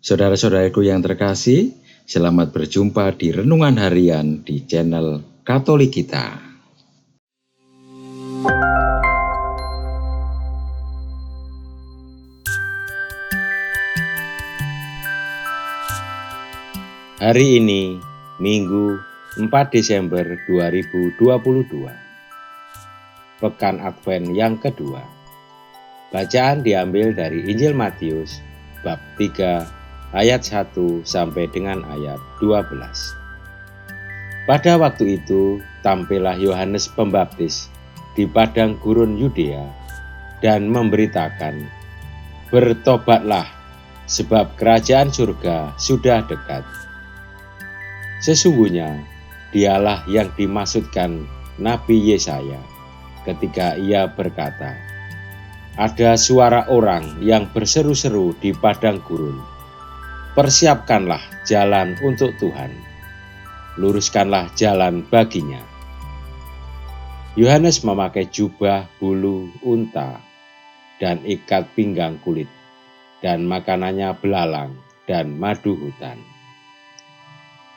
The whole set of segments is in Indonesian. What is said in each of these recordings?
Saudara-saudaraku yang terkasih, selamat berjumpa di Renungan Harian di channel Katolik kita. Hari ini, Minggu 4 Desember 2022, Pekan Advent yang kedua. Bacaan diambil dari Injil Matius, bab 3, ayat 1 sampai dengan ayat 12. Pada waktu itu, tampillah Yohanes Pembaptis di padang gurun Yudea dan memberitakan, "Bertobatlah, sebab kerajaan surga sudah dekat." Sesungguhnya, dialah yang dimaksudkan Nabi Yesaya ketika ia berkata, "Ada suara orang yang berseru-seru di padang gurun, persiapkanlah jalan untuk Tuhan, luruskanlah jalan baginya." Yohanes memakai jubah bulu unta dan ikat pinggang kulit, dan makanannya belalang dan madu hutan.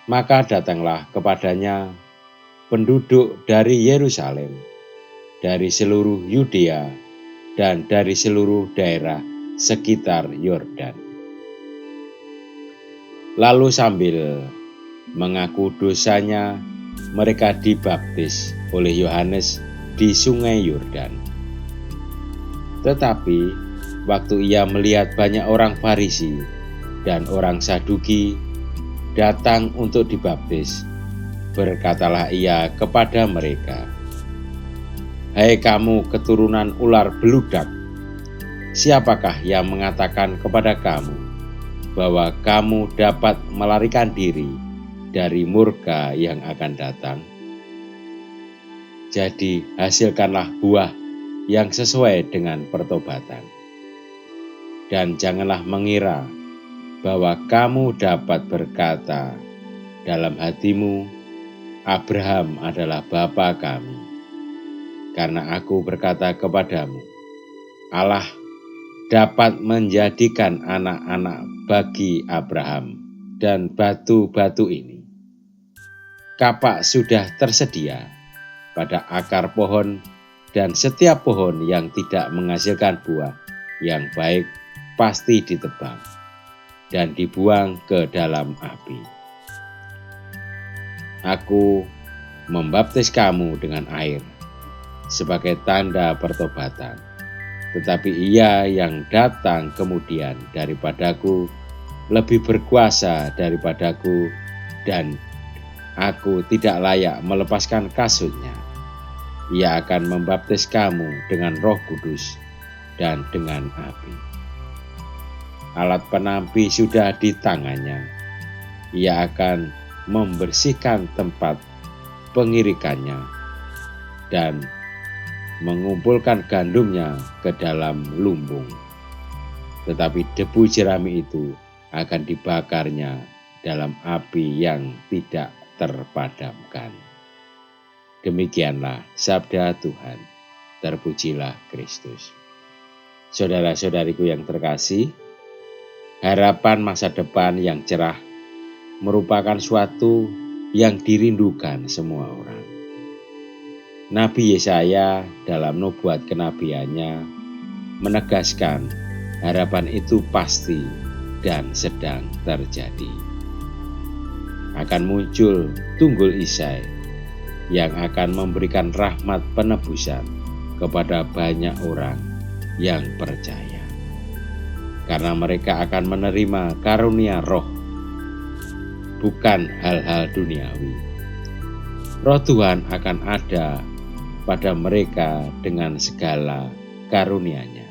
Maka datanglah kepadanya penduduk dari Yerusalem, dari seluruh Yudea, dan dari seluruh daerah sekitar Yordan. Lalu sambil mengaku dosanya, mereka dibaptis oleh Yohanes di sungai Yordan. Tetapi waktu ia melihat banyak orang Farisi dan orang Saduki datang untuk dibaptis, berkatalah ia kepada mereka, "Hai kamu keturunan ular beludak, siapakah yang mengatakan kepada kamu bahwa kamu dapat melarikan diri dari murka yang akan datang? Jadi hasilkanlah buah yang sesuai dengan pertobatan. Dan janganlah mengira bahwa kamu dapat berkata dalam hatimu, Abraham adalah bapa kami. Karena aku berkata kepadamu, Allah dapat menjadikan anak-anak bagi Abraham dan batu-batu ini. Kapak sudah tersedia pada akar pohon, dan setiap pohon yang tidak menghasilkan buah yang baik pasti ditebang dan dibuang ke dalam api. Aku membaptis kamu dengan air sebagai tanda pertobatan, tetapi ia yang datang kemudian daripadaku lebih berkuasa daripadaku, dan aku tidak layak melepaskan kasutnya. Ia akan membaptis kamu dengan Roh Kudus dan dengan api. Alat penampi sudah di tangannya. Ia akan membersihkan tempat pengirikannya dan mengumpulkan gandumnya ke dalam lumbung. Tetapi debu jerami itu akan dibakarnya dalam api yang tidak terpadamkan. Demikianlah sabda Tuhan. Terpujilah Kristus. Saudara-saudariku yang terkasih, harapan masa depan yang cerah merupakan suatu yang dirindukan semua orang. Nabi Yesaya dalam nubuat kenabiannya menegaskan harapan itu pasti dan sedang terjadi. Akan muncul Tunggul Isai yang akan memberikan rahmat penebusan kepada banyak orang yang percaya. Karena mereka akan menerima karunia roh, bukan hal-hal duniawi. Roh Tuhan akan ada pada mereka dengan segala karunia-Nya.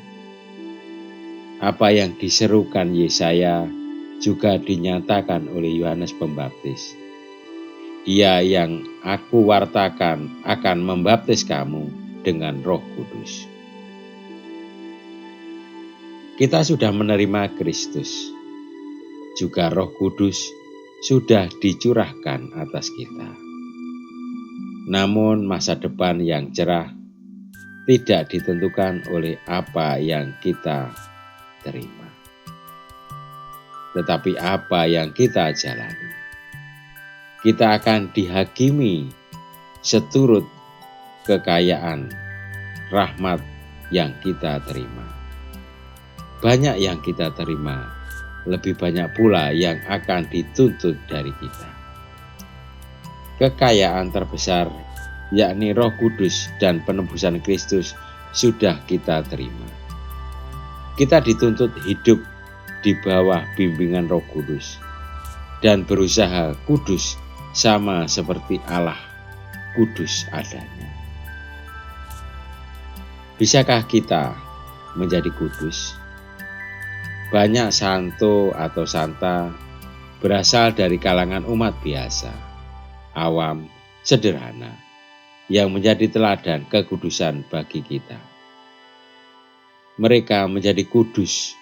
Apa yang diserukan Yesaya juga dinyatakan oleh Yohanes Pembaptis. Ia yang aku wartakan akan membaptis kamu dengan Roh Kudus. Kita sudah menerima Kristus, juga Roh Kudus sudah dicurahkan atas kita. Namun masa depan yang cerah tidak ditentukan oleh apa yang kita terima. tetapi apa yang kita jalani. Kita akan dihakimi seturut kekayaan rahmat yang kita terima. Banyak yang kita terima, lebih banyak pula yang akan dituntut dari kita. Kekayaan terbesar, yakni Roh Kudus dan penebusan Kristus, sudah kita terima. Kita dituntut hidup di bawah bimbingan Roh Kudus dan berusaha kudus sama seperti Allah kudus adanya. Bisakah kita menjadi kudus? Banyak santo atau santa berasal dari kalangan umat biasa, awam, sederhana, yang menjadi teladan kekudusan bagi kita. Mereka menjadi kudus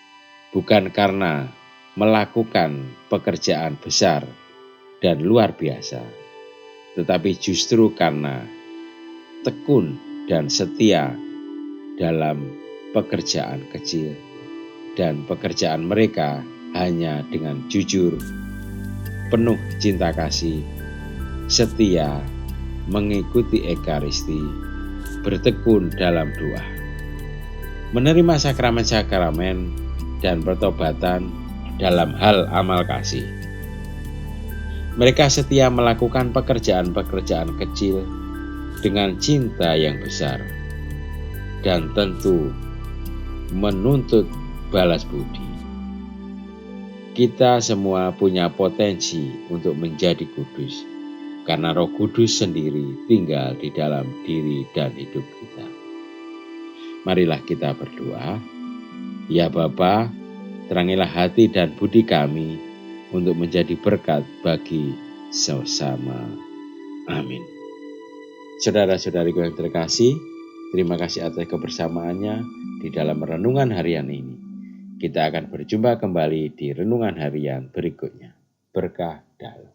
bukan karena melakukan pekerjaan besar dan luar biasa, tetapi justru karena tekun dan setia dalam pekerjaan kecil, dan pekerjaan mereka hanya dengan jujur, penuh cinta kasih, setia, mengikuti ekaristi, bertekun dalam doa, menerima sakramen-sakramen dan pertobatan dalam hal amal kasih. Mereka setia melakukan pekerjaan-pekerjaan kecil dengan cinta yang besar dan tentu menuntut balas budi. Kita semua punya potensi untuk menjadi kudus, karena Roh Kudus sendiri tinggal di dalam diri dan hidup kita. Marilah kita berdoa. Ya Bapa, terangilah hati dan budi kami untuk menjadi berkat bagi sesama. Amin. Saudara-saudariku yang terkasih, terima kasih atas kebersamaannya di dalam renungan harian ini. Kita akan berjumpa kembali di renungan harian berikutnya. Berkah dalam.